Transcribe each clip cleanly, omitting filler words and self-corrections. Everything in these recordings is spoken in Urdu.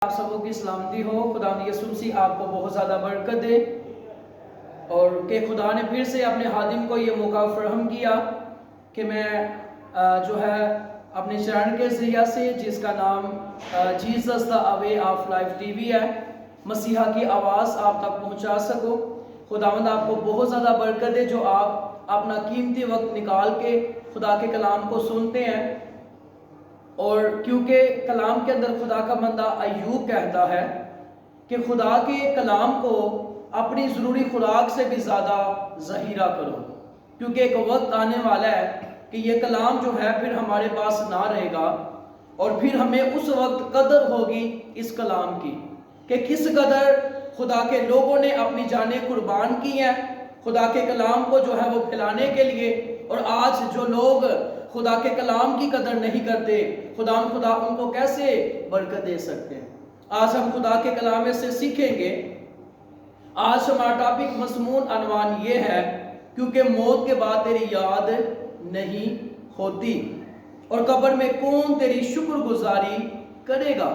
آپ سبوں کی سلامتی ہو۔ خدا یسوع مسیح آپ کو بہت زیادہ برکت دے، اور کہ خدا نے پھر سے اپنے خادم کو یہ موقع فراہم کیا کہ میں جو ہے اپنے چینل کے ذریعہ سے، جس کا نام Jesus the away of life T V ہے، مسیحا کی آواز آپ تک پہنچا سکو۔ خداوند آپ کو بہت زیادہ برکت دے جو آپ اپنا قیمتی وقت نکال کے خدا کے کلام کو سنتے ہیں۔ اور کیونکہ کلام کے اندر خدا کا بندہ ایوب کہتا ہے کہ خدا کے کلام کو اپنی ضروری خوراک سے بھی زیادہ ذخیرہ کرو، کیونکہ ایک وقت آنے والا ہے کہ یہ کلام جو ہے پھر ہمارے پاس نہ رہے گا، اور پھر ہمیں اس وقت قدر ہوگی اس کلام کی کہ کس قدر خدا کے لوگوں نے اپنی جانیں قربان کی ہیں خدا کے کلام کو جو ہے وہ پھیلانے کے لیے۔ اور آج جو لوگ خدا کے کلام کی قدر نہیں کرتے، خدا ان کو کیسے برکت دے سکتے ہیں؟ آج ہم خدا کے کلام میں سے سیکھیں گے۔ آج ہمارا ٹاپک مضمون عنوان یہ ہے، کیونکہ موت کے بعد تیری یاد نہیں ہوتی، اور قبر میں کون تیری شکر گزاری کرے گا۔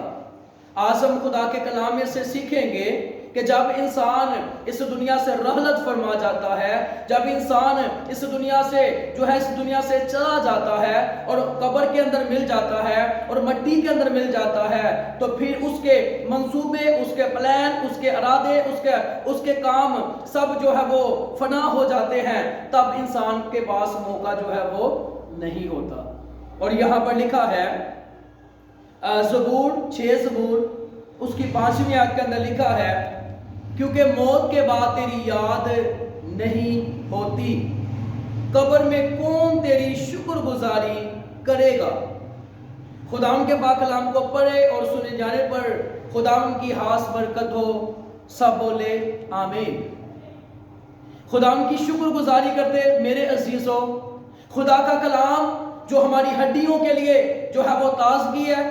آج ہم خدا کے کلام میں سے سیکھیں گے کہ جب انسان اس دنیا سے رحلت فرما جاتا ہے، جب انسان اس دنیا سے چلا جاتا ہے اور قبر کے اندر مل جاتا ہے اور مٹی کے اندر مل جاتا ہے، تو پھر اس کے منصوبے، اس کے پلان، اس کے ارادے، اس کے کام سب جو ہے وہ فنا ہو جاتے ہیں۔ تب انسان کے پاس موقع جو ہے وہ نہیں ہوتا۔ اور یہاں پر لکھا ہے زبور 6 زبور اس کی 5ویں آیت کے اندر لکھا ہے، کیونکہ موت کے بعد تیری یاد نہیں ہوتی، قبر میں کون تیری شکر گزاری کرے گا۔ خدا ان کے پاک کلام کو پڑھے اور سنے جانے پر خدا ان کی خاص برکت ہو۔ سب بولے آمین۔ خدا ان کی شکر گزاری کرتے میرے عزیزوں، خدا کا کلام جو ہماری ہڈیوں کے لیے جو ہے وہ تازگی ہے۔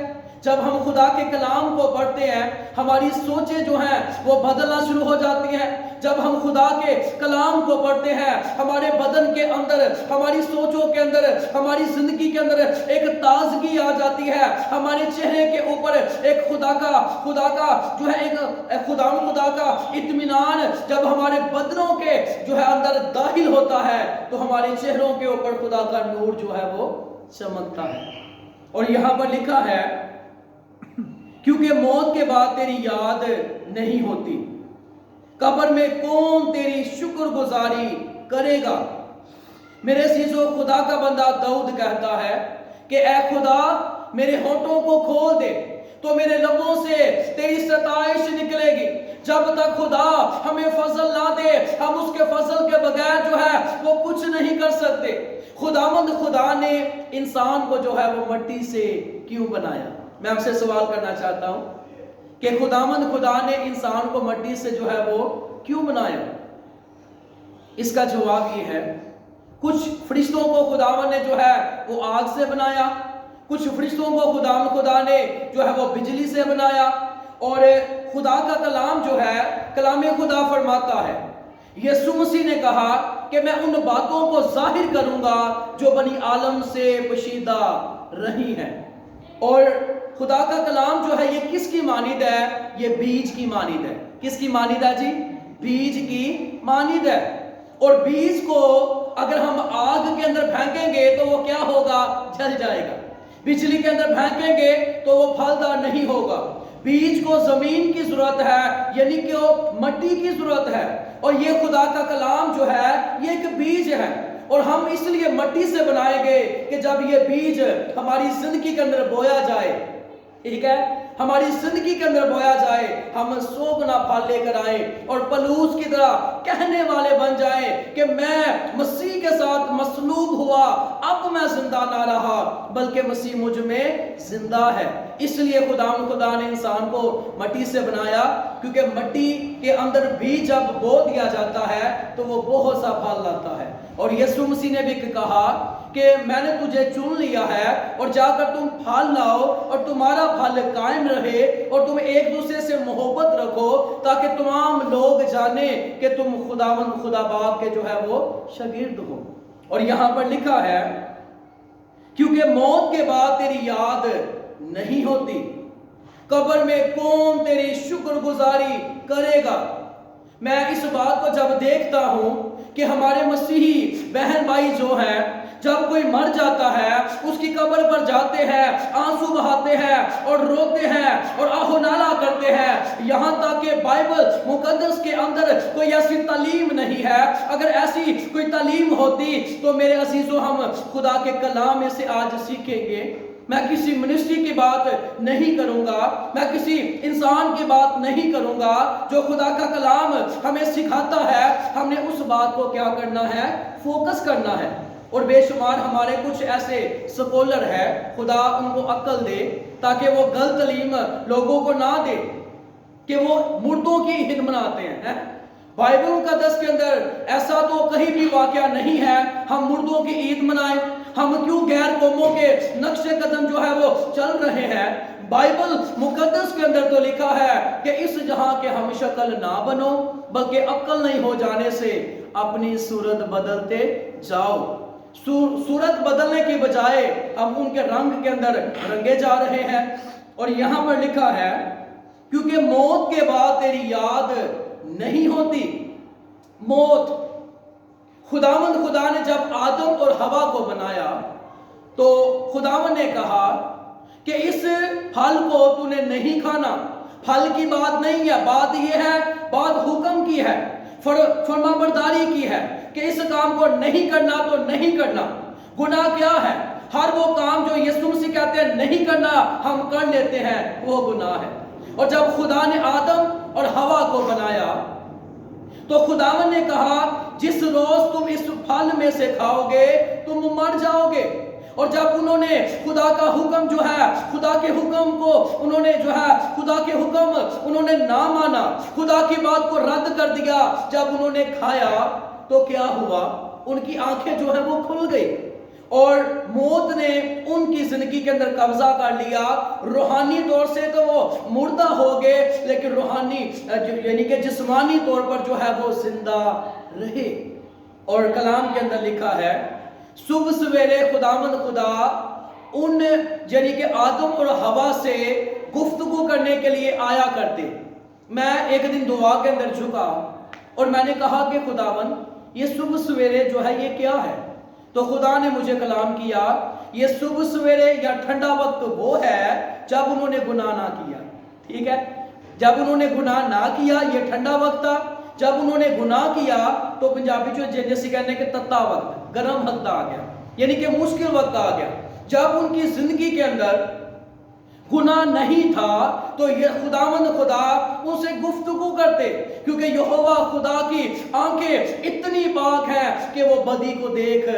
جب ہم خدا کے کلام کو پڑھتے ہیں، ہماری سوچیں جو ہیں وہ بدلنا شروع ہو جاتی ہیں۔ جب ہم خدا کے کلام کو پڑھتے ہیں، ہمارے بدن کے اندر، ہماری سوچوں کے اندر، ہماری زندگی کے اندر ایک تازگی آ جاتی ہے۔ ہمارے چہرے کے اوپر ایک خدا کا جو ہے ایک خدا کا اطمینان جب ہمارے بدنوں کے جو ہے اندر داخل ہوتا ہے، تو ہمارے چہروں کے اوپر خدا کا نور جو ہے وہ چمکتا ہے۔ اور یہاں پر لکھا ہے، کیونکہ موت کے بعد تیری یاد نہیں ہوتی، قبر میں کون تیری شکر گزاری کرے گا۔ میرے عزیزو، خدا کا بندہ داؤد کہتا ہے کہ اے خدا میرے ہونٹوں کو کھول دے تو میرے لبوں سے تیری ستائش نکلے گی۔ جب تک خدا ہمیں فضل نہ دے، ہم اس کے فضل کے بغیر جو ہے وہ کچھ نہیں کر سکتے۔ خدا نے انسان کو جو ہے وہ مٹی سے کیوں بنایا؟ میں آپ سے سوال کرنا چاہتا ہوں کہ خدا نے انسان کو مٹی سے جو ہے وہ کیوں بنایا؟ اس کا جواب یہ ہے، کچھ فرشتوں کو خداوند نے جو ہے وہ آگ سے بنایا، کچھ فرشتوں کو خدا نے جو ہے وہ بجلی سے بنایا، اور خدا کا کلام جو ہے کلام خدا فرماتا ہے، یسوع مسیح نے کہا کہ میں ان باتوں کو ظاہر کروں گا جو بنی عالم سے پوشیدہ رہی ہیں۔ اور خدا کا کلام جو ہے یہ کس کی مانند ہے؟ یہ بیج کی مانند ہے۔ کس کی مانند ہے جی؟ بیج کی مانند ہے۔ اور بیج کو اگر ہم آگ کے اندر پھینکیں گے تو وہ کیا ہوگا؟ جل جائے گا۔ بجلی کے اندر پھینکیں گے تو وہ پھلدار نہیں ہوگا۔ بیج کو زمین کی ضرورت ہے، یعنی کہ وہ مٹی کی ضرورت ہے، اور یہ خدا کا کلام جو ہے یہ ایک بیج ہے، اور ہم اس لیے مٹی سے بنائے گئے کہ جب یہ بیج ہماری زندگی کے اندر بویا جائے، ٹھیک ہے، ہماری زندگی کے اندر بویا جائے، ہم 100 گنا پھل لے کر آئیں اور پلوس کی طرح کہنے والے بن جائیں کہ میں مسیح کے ساتھ مصلوب ہوا، اب میں زندہ نہ رہا بلکہ مسیح مجھ میں زندہ ہے۔ اس لیے خدا نے انسان کو مٹی سے بنایا، کیونکہ مٹی کے اندر بھی جب بو دیا جاتا ہے تو وہ بہت سا پھل لاتا ہے۔ اور یسوع مسیح نے بھی کہا کہ میں نے تجھے چن لیا ہے، اور جا کر تم پھل لاؤ اور تمہارا پھل قائم رہے، اور تم ایک دوسرے سے محبت رکھو تاکہ تمام لوگ جانیں کہ تم خدا باپ کے جو ہے وہ شاگرد ہو۔ اور یہاں پر لکھا ہے، کیونکہ موت کے بعد تیری یاد نہیں ہوتی، قبر میں کون تیری شکر گزاری کرے گا؟ میں اس بات کو جب دیکھتا ہوں کہ ہمارے مسیحی بہن بھائی جو ہیں، جب کوئی مر جاتا ہے اس کی قبر پر جاتے ہیں، آنسو بہاتے ہیں اور روتے ہیں اور آہ و نالا کرتے ہیں، یہاں تک کہ بائبل مقدس کے اندر کوئی ایسی تعلیم نہیں ہے۔ اگر ایسی کوئی تعلیم ہوتی تو میرے عزیزو ہم خدا کے کلام میں سے آج سیکھیں گے۔ میں کسی منسٹری کی بات نہیں کروں گا، میں کسی انسان کی بات نہیں کروں گا، جو خدا کا کلام ہمیں سکھاتا ہے ہم نے اس بات کو کیا کرنا ہے؟ فوکس کرنا ہے۔ اور بے شمار ہمارے کچھ ایسے سکولر ہے، خدا ان کو عقل دے تاکہ وہ غلط تعلیم لوگوں کو نہ دے کہ وہ مردوں کی عید مناتے ہیں۔ بائبل مقدس کے اندر ایسا تو کہیں بھی واقعہ نہیں ہے ہم مردوں کی عید منائیں۔ ہم کیوں غیر قوموں کے نقش قدم جو ہے وہ چل رہے ہیں؟ بائبل مقدس کے اندر تو لکھا ہے کہ اس جہاں کے ہم شکل نہ بنو، بلکہ عقل نہیں ہو جانے سے اپنی صورت بدلتے جاؤ۔ صورت بدلنے کی بجائے ہم ان کے رنگ کے اندر رنگے جا رہے ہیں۔ اور یہاں پر لکھا ہے کیونکہ موت کے بعد تیری یاد نہیں ہوتی۔ موت، خداوند خدا نے جب آدم اور حوا کو بنایا تو خداوند نے کہا کہ اس پھل کو تو نے نہیں کھانا۔ پھل کی بات نہیں ہے، بات یہ ہے، بات حکم کی ہے، فرما برداری کی ہے کہ اس کام کو نہیں کرنا تو نہیں کرنا۔ گناہ کیا ہے؟ ہر وہ کام جو یسوع مسیح کہتے ہیں نہیں کرنا ہم کر لیتے ہیں، وہ گناہ ہے۔ اور جب خدا نے آدم اور حوا کو بنایا تو خداوند نے کہا جس روز تم اس پھل میں سے کھاؤ گے تم مر جاؤ گے۔ اور جب انہوں نے خدا کا حکم جو ہے، خدا کے حکم کو انہوں نے جو ہے، خدا کے حکم انہوں نے نہ مانا، خدا کی بات کو رد کر دیا، جب انہوں نے کھایا تو کیا ہوا؟ ان کی آنکھیں جو ہے وہ کھل گئی اور موت نے ان کی زندگی کے اندر قبضہ کر لیا۔ روحانی طور سے تو وہ مردہ ہو گئے لیکن روحانی یعنی کہ جسمانی طور پر جو ہے وہ زندہ رہے۔ اور کلام کے اندر لکھا ہے صبح سویرے خداوند خدا ان یعنی کہ آدم اور حوا سے گفتگو کرنے کے لیے آیا کرتے۔ میں ایک دن دعا کے اندر جھکا اور میں نے کہا کہ خداوند یہ صبح سویرے جو ہے یہ کیا ہے؟ تو خدا نے مجھے کلام کیا یہ صبح سویرے یا ٹھنڈا وقت وہ ہے جب انہوں نے گناہ نہ کیا۔ ٹھیک ہے، جب انہوں نے گناہ نہ کیا یہ ٹھنڈا وقت تھا۔ جب انہوں نے گناہ کیا تو پنجابی جو جیسے کہنے کہ تتا وقت، گرم وقت آ گیا، یعنی کہ مشکل وقت آ گیا۔ جب ان کی زندگی کے اندر گناہ نہیں تھا تو یہ خداوند خدا ان سے گفتگو کرتے، کیونکہ یہوہ خدا کی آنکھیں اتنی پاک ہیں کہ وہ بدی کو دیکھ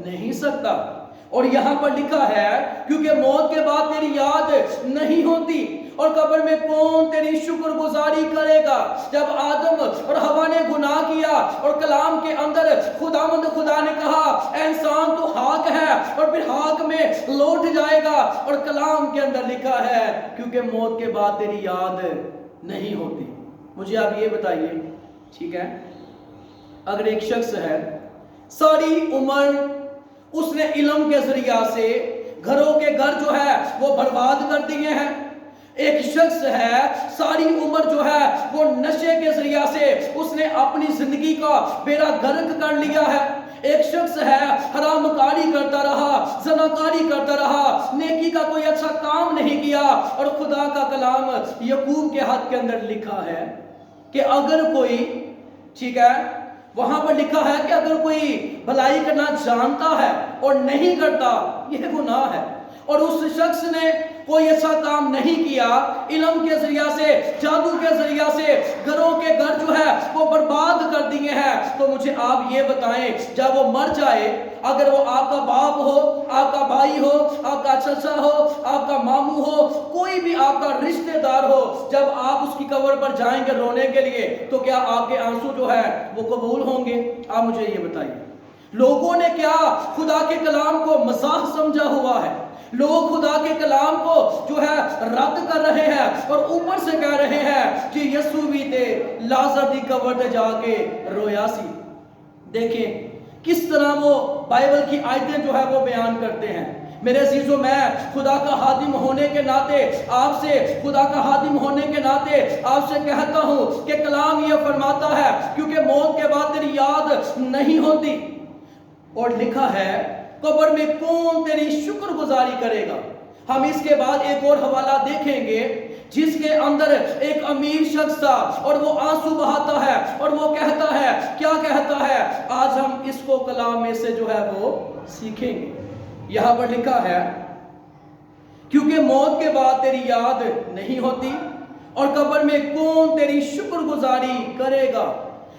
نہیں سکتا۔ اور یہاں پر لکھا ہے کیونکہ موت کے بعد تیری یاد نہیں ہوتی اور قبر میں کون تیری شکر گزاری کرے گا۔ جب آدم اور حوا نے گناہ کیا اور کلام کے اندر خداوند خدا نے کہا اے انسان تو ہاک ہے اور پھر ہاک میں لوٹ جائے گا، اور کلام کے اندر لکھا ہے کیونکہ موت کے بعد تیری یاد نہیں ہوتی۔ مجھے آپ یہ بتائیے، ٹھیک ہے، اگر ایک شخص ہے ساری عمر اس نے علم کے ذریعہ سے گھروں کے گھر جو ہے وہ برباد کر دیے ہیں، ایک شخص ہے ساری عمر جو ہے وہ نشے کے ذریعہ سے اس نے اپنی زندگی کا بیڑا غرق کر لیا ہے، ایک شخص ہے حرام کاری کرتا رہا، زناکاری کرتا رہا، نیکی کا کوئی اچھا کام نہیں کیا۔ اور خدا کا کلام یعقوب کے ہاتھ کے اندر لکھا ہے کہ اگر کوئی، ٹھیک ہے، وہاں پر لکھا ہے کہ اگر کوئی بھلائی کرنا جانتا ہے اور نہیں کرتا یہ گناہ ہے۔ اور اس شخص نے کوئی ایسا کام نہیں کیا، علم کے ذریعہ سے، جادو کے ذریعہ سے گھروں کے گھر جو ہے وہ برباد کر دیے ہیں، تو مجھے آپ یہ بتائیں جب وہ مر جائے، اگر وہ آپ کا باپ ہو، آپ کا بھائی ہو، آپ کا چچا ہو، آپ کا ماموں ہو، کوئی بھی آپ کا رشتہ دار ہو، جب آپ اس کی قبر پر جائیں گے رونے کے لیے تو کیا آپ کے آنسو جو ہے وہ قبول ہوں گے؟ آپ مجھے یہ بتائیے۔ لوگوں نے کیا خدا کے کلام کو مزاح سمجھا ہوا ہے؟ لوگ خدا کے کلام کو جو ہے رد کر رہے ہیں اور اوپر سے کہہ رہے ہیں کہ یسوع بھی تے لازر دی قبر تے جا کے رویا سی۔ دیکھیں کس طرح وہ بائبل کی آیتیں جو ہے وہ بیان کرتے ہیں۔ میرے عزیزو، میں خدا کا خادم ہونے کے ناطے آپ سے کہتا ہوں کہ کلام یہ فرماتا ہے کیونکہ موت کے بعد تیری یاد نہیں ہوتی، اور لکھا ہے قبر میں کون تیری شکر گزاری کرے گا۔ ہم اس کے بعد ایک اور حوالہ دیکھیں گے جس کے اندر ایک امیر شخص تھا اور وہ آنسو بہاتا ہے اور وہ کہتا ہے، کیا کہتا ہے؟ آج ہم اس کو کلام میں سے جو ہے وہ سیکھیں گے۔ یہاں پر لکھا ہے کیونکہ موت کے بعد تیری یاد نہیں ہوتی اور قبر میں کون تیری شکر گزاری کرے گا۔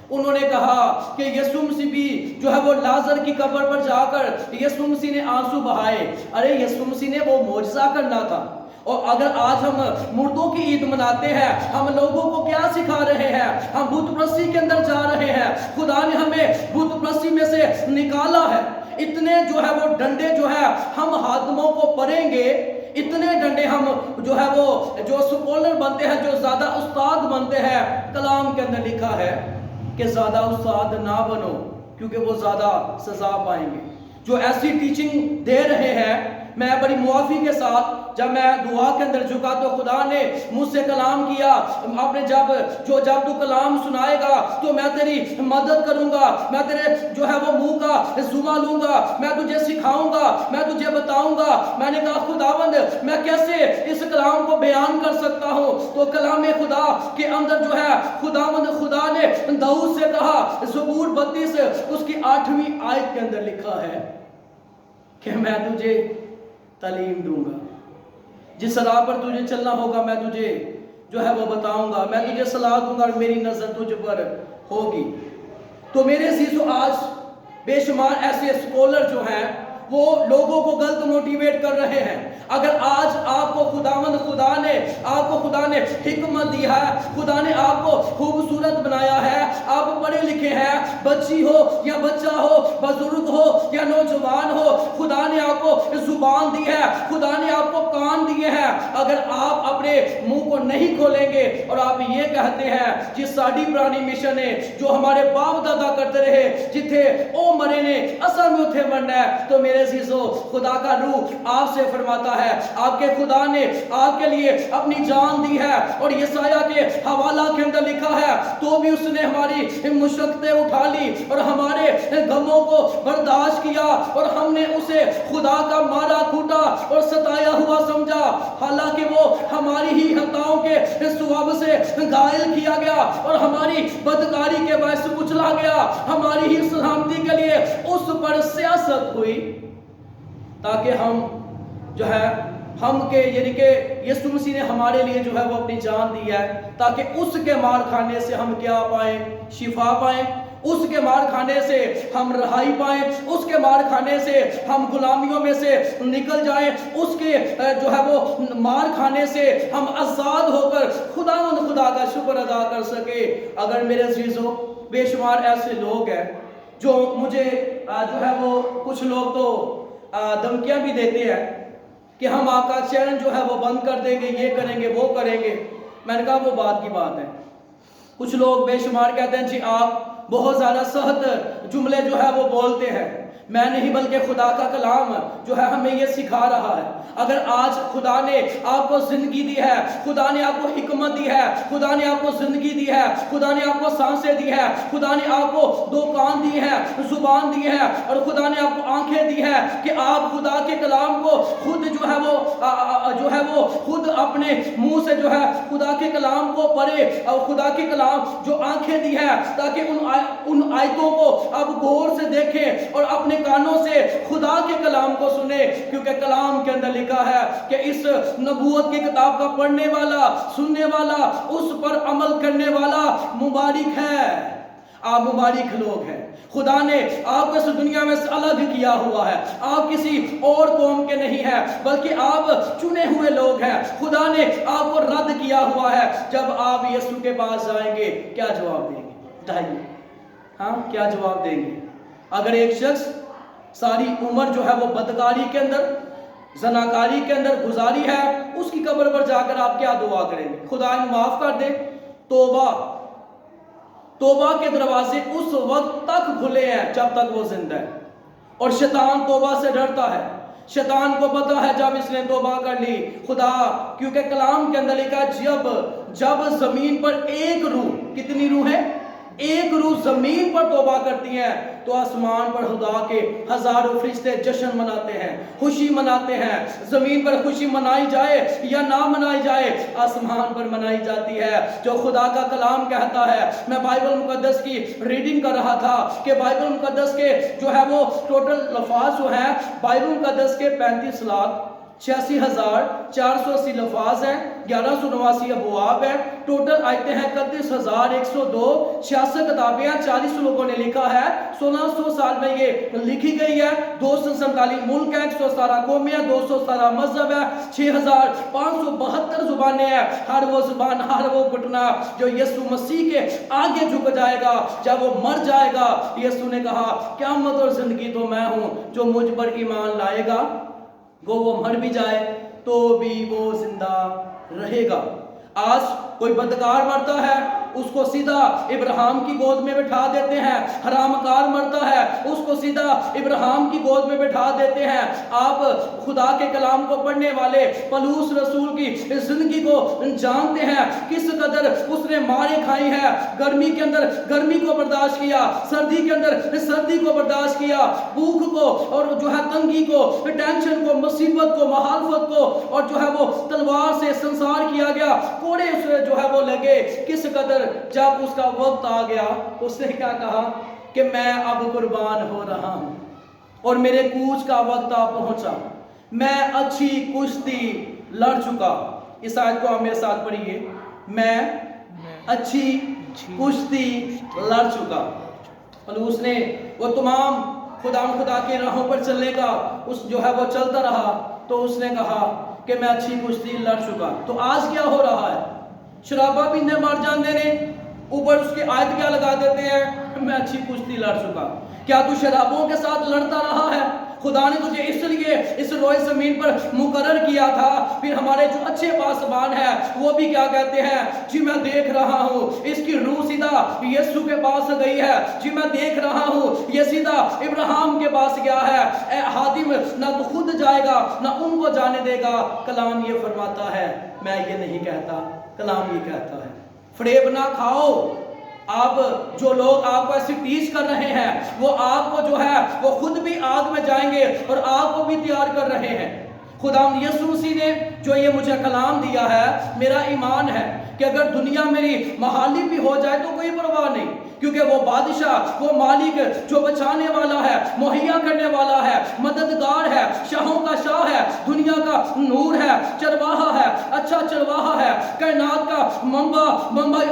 انہوں نے کہا کہ یسوع مسیح بھی جو ہے وہ لازر کی قبر پر جا کر یسوع مسیح نے آنسو بہائے۔ ارے یسوع مسیح نے وہ معجزہ کرنا تھا، اور اگر آج ہم مردوں کی عید مناتے ہیں، ہم لوگوں کو کیا سکھا رہے ہیں؟ ہم بت پرستی کے اندر جا رہے ہیں۔ خدا نے ہمیں بت پرستی میں سے نکالا ہے۔ اتنے جو ہے وہ ڈنڈے جو ہے ہم حاکموں کو پڑیں گے، اتنے ڈنڈے ہم جو ہے وہ جو سکولر بنتے ہیں، جو زیادہ استاد بنتے ہیں، کلام کے اندر لکھا ہے کہ زیادہ استاد نہ بنو کیونکہ وہ زیادہ سزا پائیں گے۔ جو ایسی ٹیچنگ دے رہے ہیں، میں بڑی معافی کے ساتھ جب میں دعا کے اندر جھکا تو خدا نے مجھ سے کلام کیا، آپ نے جب تو کلام سنائے گا تو میں تیری مدد کروں گا، میں تیرے جو ہے وہ منہ کا زما لوں گا، میں تجھے سکھاؤں گا، میں تجھے بتاؤں گا۔ میں نے کہا خداوند میں کیسے اس کلام کو بیان کر سکتا ہوں؟ تو کلام خدا کے اندر جو ہے خدا نے داؤد سے کہا، زبور 32 اس کی 8ویں آیت کے اندر لکھا ہے کہ میں تجھے تعلیم دوں گا، جس راہ پر تجھے چلنا ہوگا میں تجھے جو ہے وہ بتاؤں گا، میں تجھے صلاح دوں گا اور میری نظر تجھ پر ہوگی۔ تو میرے عزیزو، آج بے شمار ایسے اسکولر جو ہیں وہ لوگوں کو غلط موٹیویٹ کر رہے ہیں۔ اگر آج آپ کو خدا نے حکمت دی ہے، خدا نے آپ کو خوبصورت بنایا ہے، آپ پڑھے لکھے ہیں، بچی ہو یا بچہ ہو، بزرگ ہو یا نوجوان ہو، خدا نے آپ کو زبان دی ہے، خدا نے آپ کو کان دیے ہیں۔ اگر آپ اپنے منہ کو نہیں کھولیں گے اور آپ یہ کہتے ہیں کہ ساڑی پرانی مشن ہے جو ہمارے باپ دادا کرتے رہے، جتھے او مرے نے اصل میں اتھے مرنا ہے، تو میرے عزیزو خدا کا روح آپ سے فرماتا ہے، آپ کے خدا نے آپ کے لیے اپنی جان دی ہے، اور یسایہ کے حوالہ کے اندر لکھا ہے تو بھی اس نے ہماری مشقتیں اٹھا لی اور ہمارے غموں کو برداشت کیا، اور ہم نے اسے خدا کا مارا کھوٹا اور ستایا ہوا سمجھا، حالانکہ وہ ہماری ہی خطاؤں کے ثواب سے گائل کیا گیا اور ہماری بدکاری کے باعث کچلا گیا، ہماری ہی سلامتی کے لیے اس پر سیاست ہوئی، تاکہ ہم جو ہے یعنی کہ یسوع مسیح نے ہمارے لیے جو ہے وہ اپنی جان دی ہے، تاکہ اس کے مار کھانے سے ہم کیا پائیں؟ شفا پائیں، اس کے مار کھانے سے ہم رہائی پائیں، اس کے مار کھانے سے ہم غلامیوں میں سے نکل جائیں، اس کے جو ہے وہ مار کھانے سے ہم آزاد ہو کر خدا کا شکر ادا کر سکے۔ اگر میرے عزیزو، بے شمار ایسے لوگ ہیں جو مجھے جو ہے وہ کچھ لوگ تو دھمکیاں بھی دیتے ہیں کہ ہم آپ کا چینل جو ہے وہ بند کر دیں گے، یہ کریں گے، وہ کریں گے۔ میں نے کہا وہ بات کی بات ہے۔ کچھ لوگ بے شمار کہتے ہیں جی آپ بہت زیادہ سخت جملے جو ہے وہ بولتے ہیں۔ میں نہیں بلکہ خدا کا کلام جو ہے ہمیں یہ سکھا رہا ہے۔ اگر آج خدا نے آپ کو زندگی دی ہے، خدا نے آپ کو حکمت دی ہے، خدا نے آپ کو زندگی دی ہے، خدا نے آپ کو سانسیں دی ہے، خدا نے آپ کو 2 کان دی ہے، زبان دی ہے، اور خدا نے آپ کو آنکھیں دی ہے کہ آپ خدا کے کلام کو خود جو ہے وہ خود اپنے منہ سے جو ہے خدا کے کلام کو پڑھے، اور خدا کے کلام جو آنکھیں دی ہے تاکہ ان آیتوں کو آپ غور سے دیکھیں اور اپنے کانوں سے خدا کے کلام کو سنے، کیونکہ کلام کے اندر لکھا ہے کہ اس نبوت کی کتاب کا پڑھنے والا، سننے والا، اس پر عمل کرنے والا مبارک ہے۔ آپ مبارک لوگ ہیں، خدا نے آپ کو اس دنیا میں سے الگ کیا ہوا ہے، آپ کسی اور قوم کے نہیں ہیں بلکہ آپ چنے ہوئے لوگ ہیں، خدا نے آپ کو رد کیا ہوا ہے۔ جب آپ یسوع کے پاس جائیں گے کیا جواب دیں گے؟ بتائیے، ہاں کیا جواب دیں گے؟ اگر ایک شخص ساری عمر جو ہے وہ بدکاری کے اندر، زناکاری کے اندر گزاری ہے، اس کی قبر پر جا کر آپ کیا دعا کریں گے؟ خدا انہیں معاف کر دے۔ توبہ کے دروازے اس وقت تک کھلے ہیں جب تک وہ زندہ ہے، اور شیطان توبہ سے ڈرتا ہے۔ شیطان کو پتا ہے جب اس نے توبہ کر لی خدا، کیونکہ کلام کے اندر لکھا جب زمین پر ایک روح، کتنی روح ہے؟ ایک روح زمین پر توبہ کرتی ہیں تو آسمان پر خدا کے ہزاروں فرشتے جشن مناتے ہیں، خوشی مناتے ہیں۔ زمین پر خوشی منائی جائے یا نہ منائی جائے، آسمان پر منائی جاتی ہے۔ جو خدا کا کلام کہتا ہے، میں بائبل مقدس کی ریڈنگ کر رہا تھا کہ بائبل مقدس کے جو ہے وہ ٹوٹل لفاظ جو ہیں بائبل مقدس کے 35,86,480 لفاظ ہیں، 1189 ابواب ہیں، ٹوٹل آیتیں ہیں 31,102، 66 کتابیں ہیں، 40 لوگوں نے لکھا ہے، 1600 سال میں یہ لکھی گئی ہے، 247 ملک ہیں، 117 قومیں ہیں، 217 مذہب ہے، 6,572 زبانیں ہیں۔ ہر وہ زبان، ہر وہ گھٹنا جو یسوع مسیح کے آگے جھک جائے گا جب وہ مر جائے گا، یسوع نے کہا قیامت اور زندگی تو میں ہوں، جو مجھ پر ایمان لائے گا وہ مر بھی جائے تو بھی وہ زندہ رہے گا۔ آج کوئی بدکار مرتا ہے، اس کو سیدھا ابراہیم کی گود میں بٹھا دیتے ہیں۔ حرام کار مرتا ہے، اس کو سیدھا ابراہیم کی گود میں بٹھا دیتے ہیں۔ آپ خدا کے کلام کو پڑھنے والے پولس رسول کی زندگی کو جانتے ہیں، کس قدر اس نے مارے کھائی ہیں۔ گرمی کے اندر گرمی کو برداشت کیا، سردی کے اندر سردی کو برداشت کیا، بھوک کو اور جو ہے تنگی کو، ٹینشن کو، مصیبت کو، مخالفت کو، اور جو ہے وہ تلوار سے سنسار کیا گیا، کوڑے اسے جو ہے وہ لگے۔ کس قدر جب اس کا وقت آ گیا، اس نے کیا کہا کہ میں اب قربان ہو رہا ہوں اور میرے کوچ کا وقت آ پہنچا، میں اچھی کشتی لڑ چکا۔ اس آیت کو آپ میرے ساتھ پڑھیے، میں اچھی کشتی لڑ چکا۔ پولس نے وہ تمام خدا کے راہوں پر چلنے کا اس جو ہے وہ چلتا رہا، تو اس نے کہا کہ میں اچھی کشتی لڑ چکا۔ تو آج کیا ہو رہا ہے؟ شرابہ پینے مر جاندے نے، اوپر اس کی آیت کیا لگا دیتے ہیں؟ میں اچھی کشتی لڑ چکا۔ کیا تو شرابوں کے ساتھ لڑتا رہا ہے؟ خدا نے تجھے اس لیے اس روئے زمین پر مقرر کیا تھا۔ پھر ہمارے جو اچھے پاسبان ہیں وہ بھی کیا کہتے ہیں؟ جی میں دیکھ رہا ہوں اس کی روح سیدھا یسوع کے پاس گئی ہے، جی میں دیکھ رہا ہوں یہ سیدھا ابراہیم کے پاس گیا ہے۔ اے حاتم، نہ تو خود جائے گا نہ ان کو جانے دے گا۔ کلام یہ فرماتا ہے، میں یہ نہیں کہتا، کلام یہ کہتا ہے۔ فریب نہ کھاؤ۔ آپ جو لوگ آپ کو ایسی ٹیچ کر رہے ہیں، وہ آپ کو جو ہے وہ خود بھی آگ میں جائیں گے اور آگ کو بھی تیار کر رہے ہیں۔ خدا یسوع مسیح نے جو یہ مجھے کلام دیا ہے، میرا ایمان ہے کہ اگر دنیا میری محالی بھی ہو جائے تو کوئی پرواہ نہیں، کیونکہ وہ بادشاہ، وہ مالک جو بچانے والا ہے، مہیا کرنے والا ہے، مددگار ہے، شاہوں کا شاہ ہے، دنیا کا نور ہے، چرواہا ہے، اچھا چرواہا ہے، کائنات کا منبع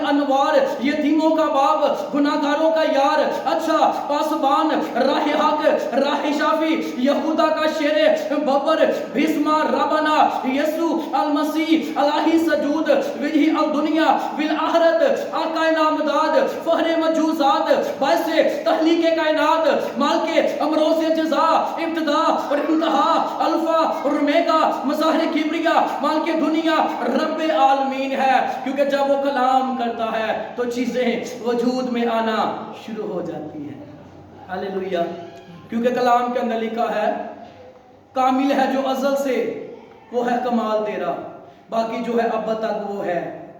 انوار، یتیموں کا باپ، گناہگاروں کا یار، اچھا پاسبان، راہ حق، راہ شافی، یہودا کا شیر ببر، بھسما ربنا، یسوع المسیح الہی سجود، وجہ الدنیا بالآخرت، آقا نامداد، فہر مجوزات، باعث تخلیق کائنات، مالک امروز جزا، ابتدا اور انتہا، الفا اور اومیگا، مظاہر کبریا، مالک دنیا، رب عالمین ہے۔ کیونکہ جب وہ کلام کرتا ہے تو چیزیں وجود میں آنا شروع ہو جاتی ہیں۔ ہاللیلویہ۔ کیونکہ کلام کے اندر لکھا ہے کامل ہے جو ازل سے، وہ ہے کمال تیرا، باقی جو ہے اب تک وہ ہے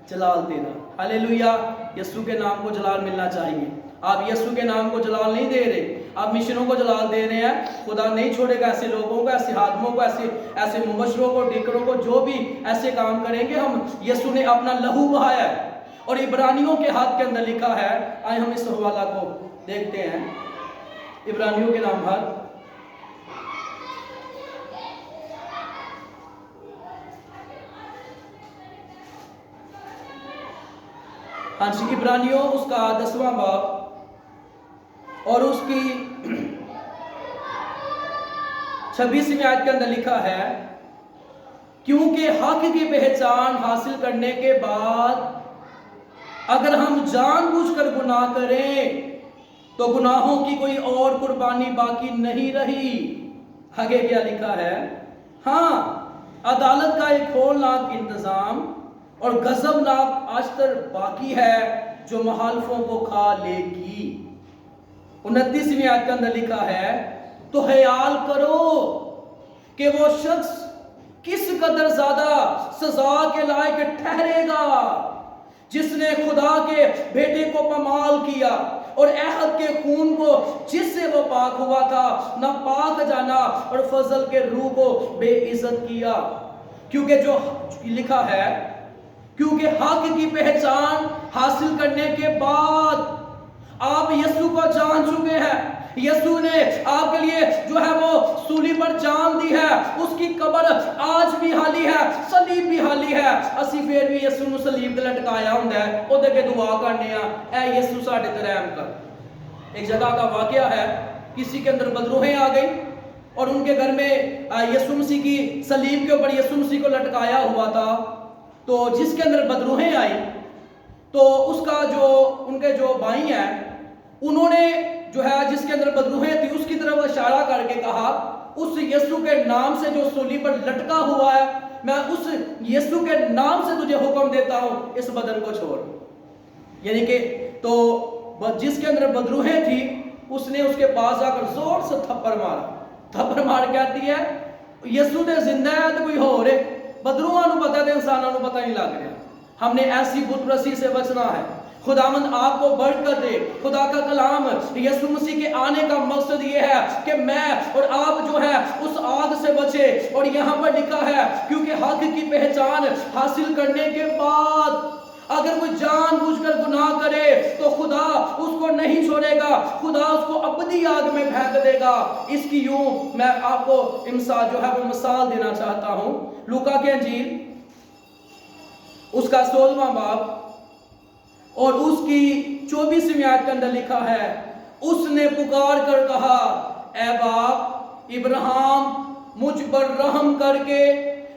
جلال تیرا۔ ہاللیلویہ۔ یسوع کے نام کو جلال ملنا چاہیے۔ آپ یسوع کے نام کو جلال نہیں دے رہے، آپ مشنوں کو جلال دے رہے ہیں۔ خدا نہیں چھوڑے گا ایسے لوگوں کو، ایسے آدموں کو، ایسے مبشروں کو، ڈیکروں کو، جو بھی ایسے کام کریں گے۔ ہم یسوع نے اپنا لہو بہایا ہے، اور عبرانیوں کے ہاتھ کے اندر لکھا ہے، آئے ہم اس حوالہ کو دیکھتے ہیں۔ عبرانیوں کے نام پر ہاں جی، عبرانیوں اس کا 10واں باب اور اس کی 26ویں آیت کے اندر لکھا ہے، کیونکہ حق کی پہچان حاصل کرنے کے بعد اگر ہم جان بوجھ کر گناہ کریں تو گناہوں کی کوئی اور قربانی باقی نہیں رہی۔ آگے کیا لکھا ہے؟ ہاں، عدالت کا ایک ہولناک انتظام اور غضبناک آشتر باقی ہے جو مخالفوں کو کھا لے گی۔ 29ویں آیت کے اندر لکھا ہے، تو خیال کرو کہ وہ شخص کس قدر زیادہ سزا کے لائق ٹھہرے گا جس نے خدا کے بیٹے کو پامال کیا اور عہد کے خون کو جس سے وہ پاک ہوا تھا نہ پاک جانا اور فضل کے روح کو بے عزت کیا. کیونکہ جو لکھا ہے، کیونکہ حق کی پہچان حاصل کرنے کے بعد آپ یسوع کو جان چکے ہیں. یسوع نے آپ کے لیے جو ہے وہ سولی پر جان دی ہے. اس کی قبر آج بھی خالی ہے، صلیب بھی خالی ہے. اسی پھر بھی یسوع نو صلیب تے لٹکایا ہوندا ہے، او دے کے دعا کرنے آ اے یسوع ساڈے تے رحم کر. ایک جگہ کا واقعہ ہے، کسی کے اندر بدروہیں آ گئی اور ان کے گھر میں یسوع مسیح کی صلیب کے اوپر یسوع مسیح کو لٹکایا ہوا تھا. تو جس کے اندر بدروہیں آئی تو اس کا جو ان کے جو بھائی ہیں انہوں نے جو ہے جس کے اندر بدروہیں تھی اس کی طرف اشارہ کر کے کہا، اس یسوع کے نام سے جو صلیب پر لٹکا ہوا ہے، میں اس یسوع کے نام سے تجھے حکم دیتا ہوں اس بدن کو چھوڑ. یعنی کہ تو جس کے اندر بدروہیں تھی اس نے اس کے پاس آ کر زور سے تھپڑ مارا. تھپڑ مار کہتی ہے یسوع تے زندہ ہے تو کوئی ہو رہے. بدروہاں نو پتہ ہے تے انساناں نو پتہ نہیں لگ رہا. ہم نے ایسی بت پرستی سے بچنا ہے. خداوند آپ کو برکت دے. خدا کا کلام یسوع مسیح کے آنے کا مقصد یہ ہے کہ میں اور آپ جو ہے اس آگ سے بچے. اور یہاں پر لکھا ہے کیونکہ حق کی پہچان حاصل کرنے کے بعد اگر کوئی جان بوجھ کر گناہ کرے تو خدا اس کو نہیں چھوڑے گا، خدا اس کو ابدی آگ میں پھینک دے گا. اس کی یوں میں آپ کو مثال دینا چاہتا ہوں. لوکا کی انجیل اس کا 16واں باب اور اس کی 24ویں آیت کے اندر لکھا ہے، اس نے پکار کر کہا، اے باپ ابراہیم مجھ پر رحم کر کے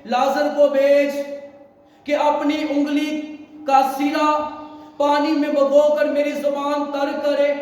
لازر کو بھیج کہ اپنی انگلی کا سرا پانی میں بھگو کر میری زبان تر کرے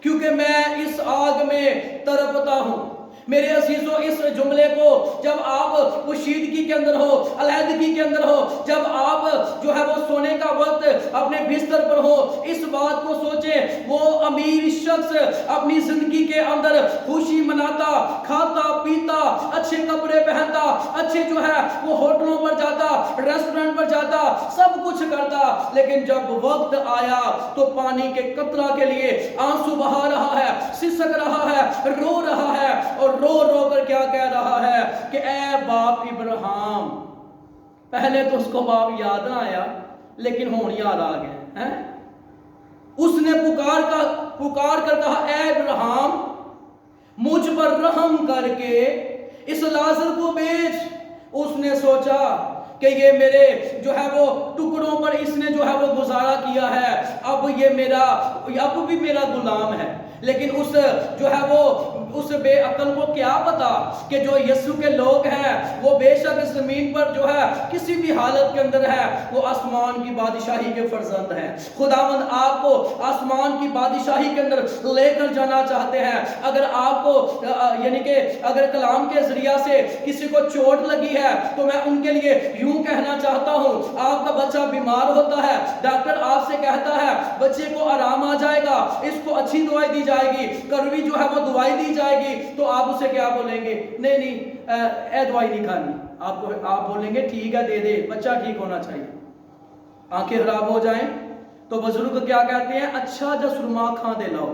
کیونکہ میں اس آگ میں تڑپتا ہوں. میرے عزیزو اس جملے کو جب آپ پوشیدگی کے اندر ہو، علیحدگی کے اندر ہو، جب آپ جو ہے وہ سونے کا وقت اپنے بستر پر ہو، اس بات کو سوچیں وہ امیر شخص اپنی زندگی کے اندر خوشی مناتا، کھاتا پیتا، اچھے کپڑے پہنتا، اچھے جو ہے وہ ہوٹلوں پر جاتا، ریسٹورنٹ پر جاتا، سب کچھ کرتا، لیکن جب وقت آیا تو پانی کے قطرہ کے لیے آنسو بہا رہا ہے، سسک رہا ہے، رو رہا ہے اور رو رو کر کیا کہہ رہا ہے کہ اے باپ ابراہیم. پہلے تو اس کو باپ یاد نہ آیا لیکن ہون یاد آ گئے. اس نے پکار کر کہا، اے ابراہیم مجھ پر رحم کر کے اس لازر کو بھیج. اس نے سوچا کہ یہ میرے جو ہے وہ ٹکڑوں پر اس نے جو ہے وہ گزارا کیا ہے، اب بھی میرا غلام ہے. لیکن اس جو ہے وہ اس بے عقل کو کیا پتا کہ جو یسوع کے لوگ ہیں وہ بے شک اس زمین پر جو ہے کسی بھی حالت کے اندر ہے وہ آسمان کی بادشاہی کے فرزند ہیں. خداوند آپ کو آسمان کی بادشاہی کے اندر لے کر جانا چاہتے ہیں. اگر آپ کو یعنی کہ اگر کلام کے ذریعہ سے کسی کو چوٹ لگی ہے تو میں ان کے لیے یوں کہنا چاہتا ہوں، آپ کا بچہ بیمار ہوتا ہے، ڈاکٹر آپ سے کہتا ہے بچے کو آرام آ جائے گا، اس کو اچھی دوائی دی جائے گی، کڑوی جو ہے وہ دوائی دی جائے گی، تو آپ اسے کیا بولیں گے؟ نہیں اے دوائی نہیں کھانی. آپ بولیں گے ٹھیک ہے دے دے، بچہ ٹھیک ہونا چاہیے. آنکھیں خراب ہو جائیں تو بزرگ کیا کہتے ہیں؟ اچھا جو سرما کھا دے لاؤ.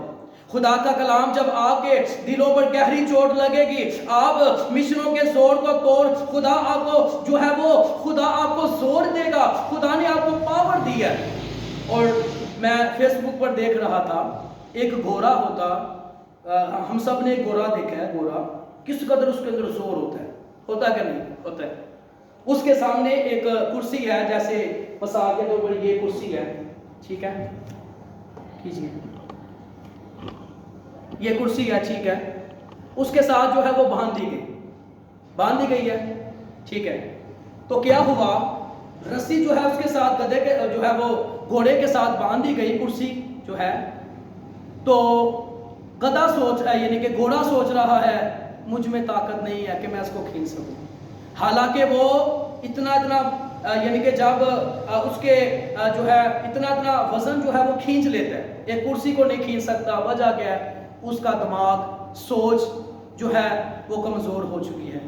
خدا کا کلام جب آپ کے دلوں پر گہری چوٹ لگے گی، آپ مشنوں کے زور کو توڑ، خدا آپ کو جو ہے وہ خدا آپ کو زور دے گا. خدا نے آپ کو پاور دی ہے. اور میں فیس بک پر دیکھ رہا تھا ایک گھوڑا ہوتا، ہم سب نے ایک گھوڑا دیکھا ہے. گھوڑا کس قدر اس کے اندر زور ہوتا ہے کہ نہیں ہوتا ہے. اس کے سامنے ایک کرسی ہے، جیسے مثال کے طور پر یہ کرسی ہے، ٹھیک ہے، کیجیے یہ کرسی ہے، ٹھیک ہے. اس کے ساتھ جو ہے وہ باندھ دی گئی ہے، ٹھیک ہے. تو کیا ہوا، رسی جو ہے اس کے ساتھ گدھے کے جو ہے وہ گھوڑے کے ساتھ باندھ دی گئی کرسی جو ہے. تو گدھا یعنی کہ گھوڑا سوچ رہا ہے مجھ میں طاقت نہیں ہے کہ میں اس کو کھینچ سکوں. حالانکہ وہ اتنا یعنی کہ جب اس کے جو ہے اتنا وزن جو ہے وہ کھینچ لیتا ہے، ایک کرسی کو نہیں کھینچ سکتا. وجہ کیا ہے؟ اس کا دماغ، سوچ جو ہے وہ کمزور ہو چکی ہے.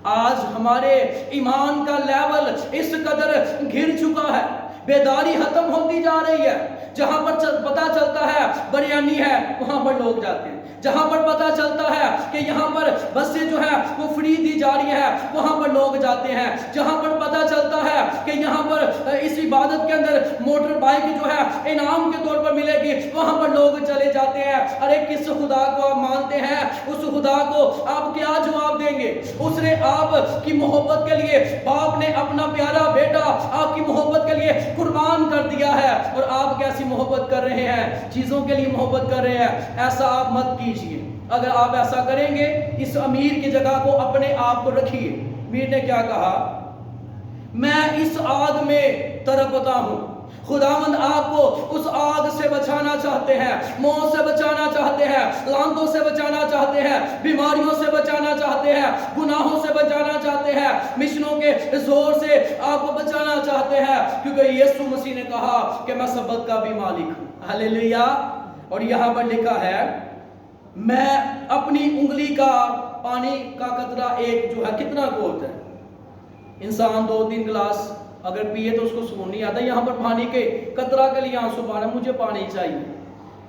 آج ہمارے ایمان کا لیول اس قدر گر چکا ہے، بیداری ختم ہوتی جا رہی ہے۔ جہاں پر پتہ چلتا ہے بریانی ہے وہاں پر لوگ جاتے ہیں، جہاں پر پتہ چلتا ہے کہ یہاں پر بسیں جو ہے وہ فری دی جا رہی ہے وہاں پر لوگ جاتے ہیں، جہاں پر پتہ چلتا ہے کہ یہاں پر اس عبادت کے اندر موٹر بائک جو ہے انعام کے طور پر ملے گی وہاں پر لوگ چلے جاتے ہیں۔ ارے کس خدا کو آپ مانتے ہیں؟ اس خدا کو آپ کیا جواب دیں گے؟ اس نے آپ کی محبت کے لیے باپ نے اپنا پیارا بیٹا آپ کی محبت کے لیے قربان کر دیا ہے، اور آپ کیسی محبت کر رہے ہیں؟ چیزوں کے لیے محبت کر رہے ہیں۔ ایسا آپ مت کیجئے۔ اگر آپ ایسا کریں گے اس امیر کی جگہ کو اپنے آپ کو رکھیے۔ امیر نے کیا کہا؟ میں اس آگ میں تڑپتا ہوں۔ خداوند آپ کو اس آگ سے بچانا چاہتے ہیں، موت سے بچانا چاہتے ہیں، لعنتوں سے بچانا چاہتے ہیں، بیماریوں سے بچانا چاہتے ہیں، گناہوں سے بچانا چاہتے ہیں، مشنوں کے زور سے آپ کو بچانا چاہتے ہیں، کیونکہ یسوع مسیح نے کہا کہ میں سبت کا بھی مالک ہوں۔ ہلیلویا۔ اور یہاں پر لکھا ہے میں اپنی انگلی کا پانی کا قطرہ ایک جو ہے کتنا کو ہوتا ہے؟ انسان 2-3 گلاس اگر پیے تو اس کو سکون نہیں آتا، یہاں پر پانی کے قطرہ کے لیے آنسو بہا رہا ہے، مجھے پانی چاہیے۔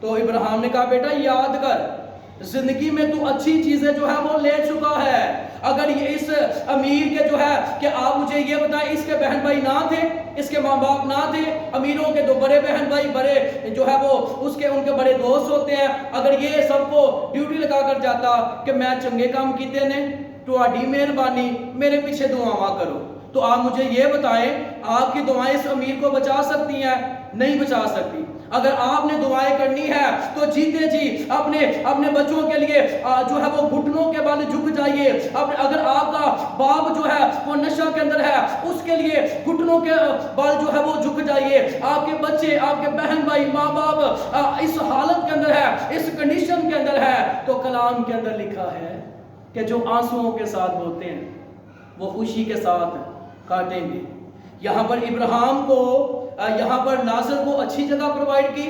تو ابراہیم نے کہا بیٹا یاد کر زندگی میں تو اچھی چیزیں جو ہے وہ لے چکا ہے۔ اگر یہ اس امیر کے جو ہے کہ آپ مجھے یہ بتائیں اس کے بہن بھائی نہ تھے، اس کے ماں باپ نہ تھے، امیروں کے 2 بڑے بہن بھائی بڑے جو ہے وہ ان کے بڑے دوست ہوتے ہیں، اگر یہ سب کو ڈیوٹی لگا کر جاتا کہ میں چنگے کام کیتے نے تہاڈی مہربانی میرے پیچھے دعاواں کرو، تو آپ مجھے یہ بتائیں آپ کی دعائیں اس امیر کو بچا سکتی ہیں؟ نہیں بچا سکتی۔ اگر آپ نے دعائیں کرنی ہے تو جیتے جی اپنے بچوں کے لیے جو ہے وہ گھٹنوں کے بل جھک جائیے۔ اگر آپ کا باپ جو ہے وہ نشہ کے اندر ہے اس کے لیے گھٹنوں کے بل جو ہے وہ جھک جائیے۔ آپ کے بچے، آپ کے بہن بھائی، ماں باپ اس حالت کے اندر ہے، اس کنڈیشن کے اندر ہے، تو کلام کے اندر لکھا ہے کہ جو آنسوؤں کے ساتھ ہوتے ہیں وہ خوشی کے ساتھ کاٹیں گے۔ یہاں پر ابراہیم کو یہاں پر ناصر کو اچھی جگہ پرووائڈ کی،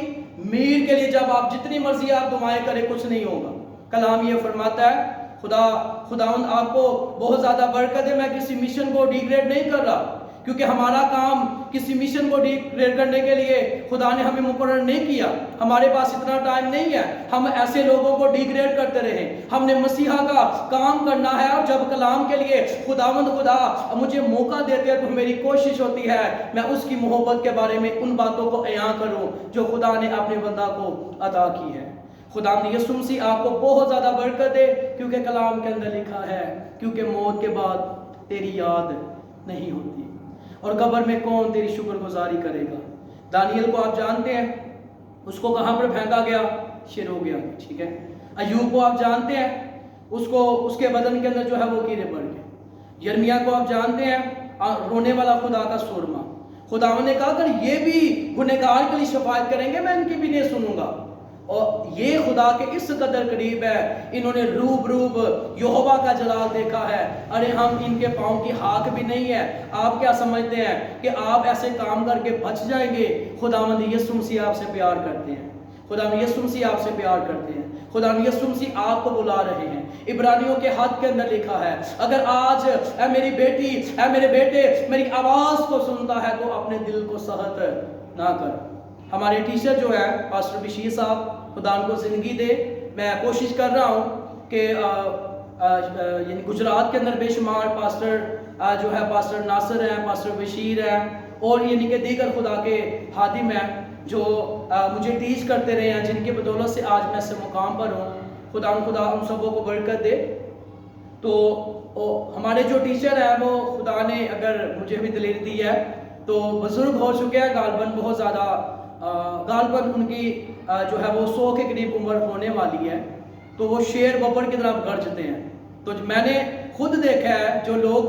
میر کے لیے جب آپ جتنی مرضی آپ دعائیں کریں کچھ نہیں ہوگا۔ کلام یہ فرماتا ہے خداوند آپ کو بہت زیادہ برکت ہے۔ میں کسی مشن کو ڈیگریڈ نہیں کر رہا، کیونکہ ہمارا کام کسی مشن کو ڈیگریڈ کرنے کے لیے خدا نے ہمیں مقرر نہیں کیا، ہمارے پاس اتنا ٹائم نہیں ہے ہم ایسے لوگوں کو ڈیگریڈ کرتے رہیں۔ ہم نے مسیحا کا کام کرنا ہے، اور جب کلام کے لیے خدا مجھے موقع دیتے ہیں تو میری کوشش ہوتی ہے میں اس کی محبت کے بارے میں ان باتوں کو عیاں کروں جو خدا نے اپنے بندہ کو عطا کی ہے۔ خدا نے یسوع مسیح آپ کو بہت زیادہ برکت دے، کیونکہ کلام کے اندر لکھا ہے کیونکہ موت کے بعد تیری یاد نہیں ہوتی، اور قبر میں کون تیری شکر گزاری کرے گا۔ دانیل کو آپ جانتے ہیں، اس کو کہاں پر پھینکا گیا؟ شیروں کے آگے، ٹھیک ہے۔ ایوب کو آپ جانتے ہیں، اس کے بدن کے اندر جو ہے وہ کیڑے پڑ گئے۔ یرمیا کو آپ جانتے ہیں، رونے والا خدا کا سورما۔ خداوند نے کہا اگر یہ بھی گنہگار کے لیے شفاعت کریں گے میں ان کی بھی نہیں سنوں گا۔ اور یہ خدا کے اس قدر قریب ہے، انہوں نے روب یہوہ کا جلال دیکھا ہے۔ ارے ہم ان کے پاؤں کی ہاک بھی نہیں ہے۔ آپ کیا سمجھتے ہیں کہ آپ ایسے کام کر کے بچ جائیں گے؟ خداوند یسوع مسیح آپ سے پیار کرتے ہیں، خداوند یسوع مسیح آپ سے پیار کرتے ہیں، خداوند یسوع مسیح آپ کو بلا رہے ہیں۔ عبرانیوں کے خط کے اندر لکھا ہے اگر آج اے میری بیٹی، اے میرے بیٹے میری آواز کو سنتا ہے تو اپنے دل کو سخت نہ کر۔ ہمارے ٹیچر جو ہے پاسٹر بشیر صاحب، خدا ان کو زندگی دے، میں کوشش کر رہا ہوں کہ یعنی گجرات کے اندر بے شمار پاسٹر جو ہے پاسٹر ناصر ہیں، پاسٹر بشیر ہیں، اور یعنی کہ دیگر خدا کے خادم ہیں جو مجھے ٹیچ کرتے رہے ہیں، جن کی بدولت سے آج میں اس مقام پر ہوں۔ خدا ان سبوں کو برکت دے۔ تو ہمارے جو ٹیچر ہیں وہ خدا نے اگر مجھے بھی دلیل دی ہے تو بزرگ ہو چکے ہیں، غالباً بہت زیادہ غالباً ان کی جو ہے وہ 100 کے قریب عمر ہونے والی ہے، تو وہ شیر ببر کی طرف گرجتے ہیں۔ تو میں نے خود دیکھا ہے جو لوگ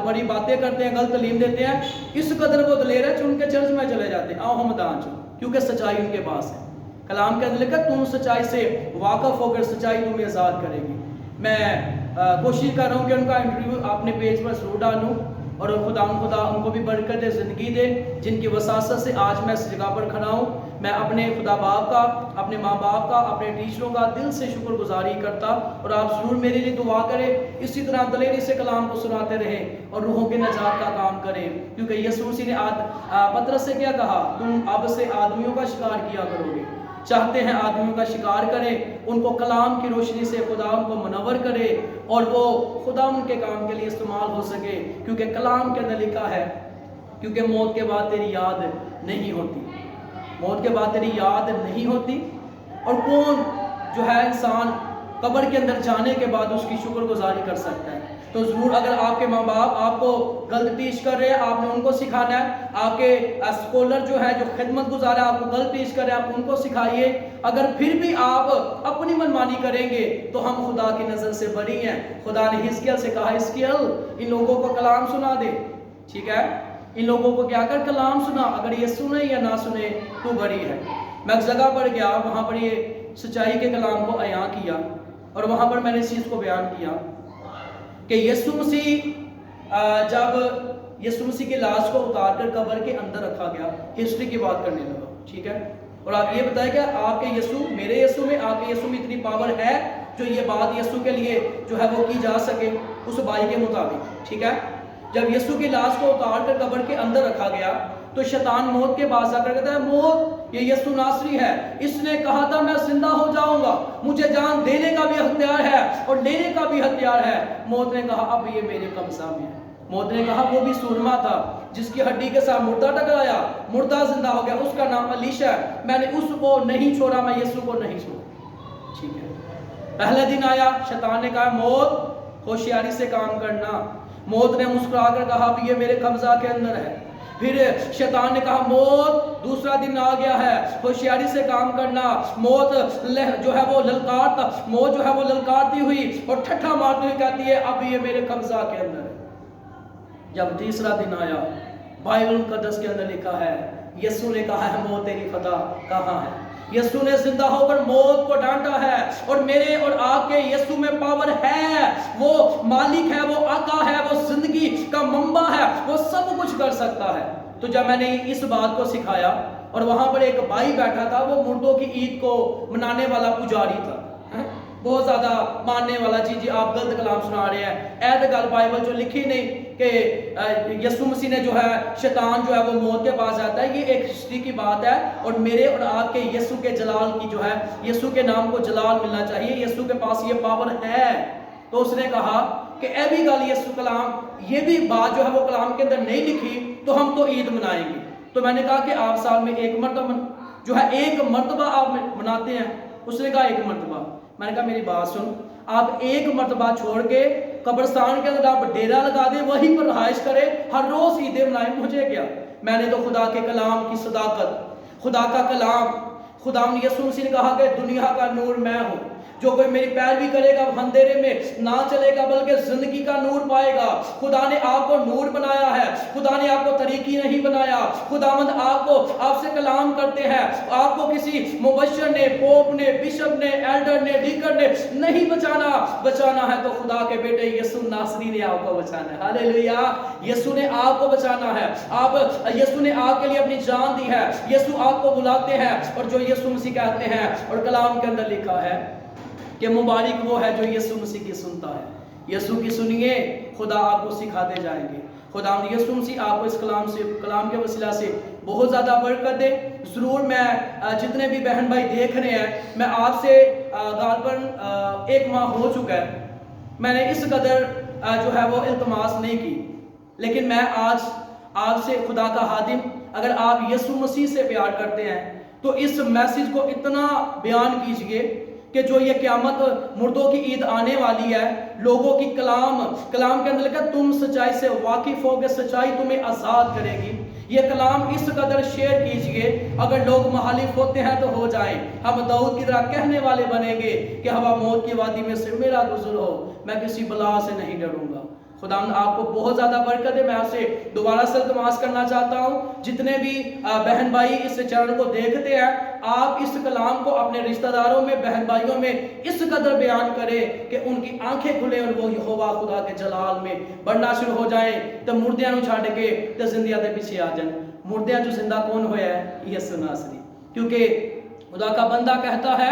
بڑی باتیں کرتے ہیں، غلط تعلیم دیتے ہیں، اس قدر وہ دلیر ہے کہ ان کے چرچ میں چلے جاتے ہیں، آؤ ہم میدان چلو، کیونکہ سچائی ان کے پاس ہے۔ کلام کے اندر لکھا تم سچائی سے واقف ہو کر سچائی تمہیں آزاد کرے گی۔ میں کوشش کر رہا ہوں کہ ان کا انٹرویو اپنے پیج پر ضرور ڈالوں، اور خدا ان کو بھی برکت دے، زندگی دے، جن کی وساست سے آج میں اس جگہ پر کھڑا ہوں۔ میں اپنے خدا باپ کا، اپنے ماں باپ کا، اپنے ٹیچروں کا دل سے شکر گزاری کرتا، اور آپ ضرور میرے لیے دعا کریں، اسی طرح دلیری سے کلام کو سناتے رہیں اور روحوں کے نجات کا کام کریں، کیونکہ یسوع مسیح نے پطرس سے کیا کہا؟ تم اب سے آدمیوں کا شکار کیا کرو گے۔ چاہتے ہیں آدمیوں کا شکار کریں، ان کو کلام کی روشنی سے خدا ان کو منور کرے اور وہ خدا ان کے کام کے لیے استعمال ہو سکے، کیونکہ کلام کے اندر لکھا ہے کیونکہ موت کے بعد تیری یاد نہیں ہوتی، موت کے بعد تیری یاد نہیں ہوتی۔ اور کون جو ہے انسان قبر کے اندر جانے کے بعد اس کی شکر گزاری کر سکتا ہے؟ تو ضرور اگر آپ کے ماں باپ آپ کو غلط ٹیچ کر رہے ہیں، آپ نے ان کو سکھانا ہے، آپ کے اسکولر جو ہے جو خدمت گزار ہے آپ کو غلط ٹیچ کر رہے ہیں، آپ ان کو سکھائیے۔ اگر پھر بھی آپ اپنی منمانی کریں گے تو ہم خدا کی نظر سے بری ہیں۔ خدا نے حزقیل سے کہا، حزقیل ان لوگوں کو کلام سنا دے، ٹھیک ہے، ان لوگوں کو کیا کر کلام سنا، اگر یہ سنے یا نہ سنے تو بری ہے۔ میں ایک جگہ پر گیا، وہاں پر یہ سچائی کے کلام کو عیاں کیا، اور وہاں پر میں نے اس چیز کو بیان کیا کہ یسوع مسیح جب یسوع مسیح کی لاش کو اتار کر قبر کے اندر رکھا گیا، ہسٹری کی بات کرنے لگا، ٹھیک ہے، اور آپ یہ بتائیں کہ آپ کے یسوع، میرے یسوع میں، آپ کے یسوع میں اتنی پاور ہے جو یہ بات یسوع کے لیے جو ہے وہ کی جا سکے اس بائی کے مطابق، ٹھیک ہے۔ جب یسوع کی لاش کو اتار کر قبر کے اندر رکھا گیا تو شیطان موت کے پاس آ کر کہتا ہے، موت یہ یسوع ناصری ہے، اس نے کہا تھا میں زندہ ہو جاؤں گا، مجھے جان دینے کا بھی اختیار ہے اور لینے کا بھی اختیار ہے۔ موت نے کہا اب یہ میرے قبضہ میں ہے۔ موت نے کہا وہ بھی سورما تھا جس کی ہڈی کے ساتھ مردہ ٹکرایا، مردہ زندہ ہو گیا، اس کا نام علیشا ہے، میں نے اس کو نہیں چھوڑا، میں یسوع کو نہیں چھوڑا، ٹھیک ہے۔ پہلے دن آیا، شیطان نے کہا موت ہوشیاری سے کام کرنا، موت نے مسکرا کر کہا اب یہ میرے قبضہ کے اندر ہے۔ پھر شیطان نے کہا موت دوسرا دن آ گیا ہے، ہوشیاری سے کام کرنا، موت جو ہے وہ للکارتا، موت جو ہے وہ للکارتی ہوئی اور ٹھٹھا مارتی ہوئی کہتی ہے اب یہ میرے قبضہ کے اندر ہے۔ جب تیسرا دن آیا، بائبل مقدس کے اندر لکھا ہے یسوع نے کہا ہے موت تیری فتح کہاں ہے؟ یسوع نے زندہ ہو کر موت کو ڈانٹا ہے، اور میرے اور آپ کے یسوع میں پاور ہے، وہ مالک ہے، وہ آقا ہے، وہ زندگی کا منبع ہے، وہ سب کچھ کر سکتا ہے۔ تو جب میں نے اس بات کو سکھایا اور وہاں پر ایک بھائی بیٹھا تھا، وہ مردوں کی عید کو منانے والا پجاری تھا، بہت زیادہ ماننے والا، جی آپ غلط کلام سنا رہے ہیں، اے گل بائبل جو لکھی نہیں کہ یسوع مسیح نے جو ہے شیطان جو ہے وہ موت کے پاس جاتا ہے، یہ ایک ہسٹری کی بات ہے، اور میرے اور آپ کے یسوع کے جلال کی جو ہے، یسوع کے نام کو جلال ملنا چاہیے، یسوع کے پاس یہ پاور ہے۔ تو اس نے کہا کہ اے بھی گل یسوع کلام، یہ بھی بات جو ہے وہ کلام کے اندر نہیں لکھی تو ہم تو عید منائیں گے۔ تو میں نے کہا کہ آپ سال میں ایک مرتبہ جو ہے ایک مرتبہ آپ مناتے ہیں؟ اس نے کہا ایک مرتبہ۔ میں نے کہا میری بات سن، آپ ایک مرتبہ چھوڑ کے قبرستان کے اندر آپ ڈیرا لگا دیں، وہیں پر رہائش کریں، ہر روز عیدیں منائیں، مجھے کیا؟ میں نے تو خدا کے کلام کی صداقت، خدا کا کلام، خدا نے یسوع مسیح نے کہا کہ دنیا کا نور میں ہوں، جو کوئی میری پیروی کرے گا وہ اندھیرے میں نہ چلے گا بلکہ زندگی کا نور پائے گا۔ خدا نے آپ کو نور بنایا ہے، خدا نے آپ کو طریقی نہیں بنایا، خداوند آپ سے کلام کرتے ہیں، آپ کو کسی مبشر نے، پوپ نے، بشپ نے، ایلڈر نے، ڈیکن نے نہیں بچانا ہے تو خدا کے بیٹے یسوع ناصری نے آپ کو بچانا ہے۔ ہاللیلویہ، یسوع نے آپ کو بچانا ہے، یسوع نے آپ کے لیے اپنی جان دی ہے، یسوع آپ کو بلاتے ہیں، اور جو یسوع مسیح کہتے ہیں، اور کلام کے اندر لکھا ہے کہ مبارک وہ ہے جو یسوع مسیح کی سنتا ہے۔ یسوع کی سنیے، خدا آپ کو سکھاتے جائیں گے۔ خدا یسوع مسیح آپ کو اس کلام کے وسیلہ سے بہت زیادہ برکت دے۔ ضرور میں جتنے بھی بہن بھائی دیکھ رہے ہیں، میں آپ سے غالباً 1 ماہ ہو چکا ہے، میں نے اس قدر جو ہے وہ التماس نہیں کی، لیکن میں آج آپ سے خدا کا خادم، اگر آپ یسوع مسیح سے پیار کرتے ہیں تو اس میسیج کو اتنا بیان کیجئے کہ جو یہ قیامت مردوں کی عید آنے والی ہے، لوگوں کی کلام کے اندر لکھا تم سچائی سے واقف ہوگے، سچائی تمہیں آزاد کرے گی۔ یہ کلام اس قدر شیئر کیجئے، اگر لوگ مخالف ہوتے ہیں تو ہو جائیں، ہم داؤد کی طرح کہنے والے بنیں گے کہ ہوا موت کی وادی میں سے میرا گزر ہو، میں کسی بلا سے نہیں ڈروں گا۔ خدا آپ کو بہت زیادہ برکت ہے۔ میں آپ سے دوبارہ سے التماس کرنا چاہتا ہوں، جتنے بھی بہن بھائی اس چینل کو دیکھتے ہیں، آپ اس کلام کو اپنے رشتہ داروں میں، بہن بھائیوں میں اس قدر بیان کریں کہ ان کی آنکھیں کھلیں اور وہ یہوہ خدا کے جلال میں بڑھنا شروع ہو جائیں، تو مردیاں نو چھاڑ کے تو زندیاں دے پیچھے آ جائیں۔ مردیاں جو زندہ کون ہویا ہے؟ یسوع ناصری۔ کیونکہ خدا کا بندہ کہتا ہے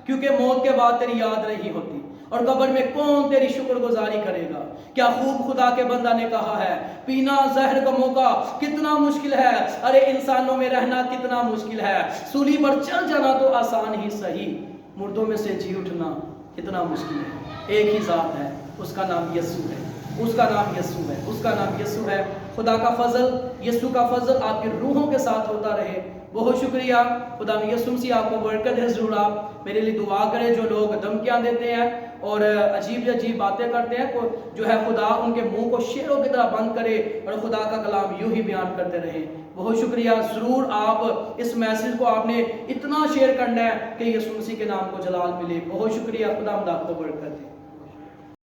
کیونکہ موت کے بعد تیری یاد نہیں ہوتی، اور قبر میں کون تیری شکر گزاری کرے گا۔ کیا خوب خدا کے بندہ نے کہا ہے، پینا زہر کا موقع کتنا مشکل ہے، ارے انسانوں میں رہنا کتنا مشکل ہے، سولی پر چل جانا تو آسان ہی سہی، مردوں میں سے جی اٹھنا کتنا مشکل ہے۔ ایک ہی ذات ہے، اس کا نام یسوع ہے، اس کا نام یسوع ہے، اس کا نام یسوع ہے۔ خدا کا فضل، یسوع کا فضل آپ کی روحوں کے ساتھ ہوتا رہے۔ بہت شکریہ، خدا یسوع مسیح آپ کو برکت ہے۔ ضرور آپ میرے لیے دعا کریں، جو لوگ دھمکیاں دیتے ہیں اور عجیب باتیں کرتے ہیں، جو ہے خدا ان کے منہ کو شیروں کی طرح بند کرے اور خدا کا کلام یوں ہی بیان کرتے رہے۔ بہت شکریہ، ضرور آپ اس میسج کو آپ نے اتنا شیئر کرنا ہے کہ یسوع مسیح کے نام کو جلال ملے۔ بہت شکریہ، خدا آپ کو برکت دے۔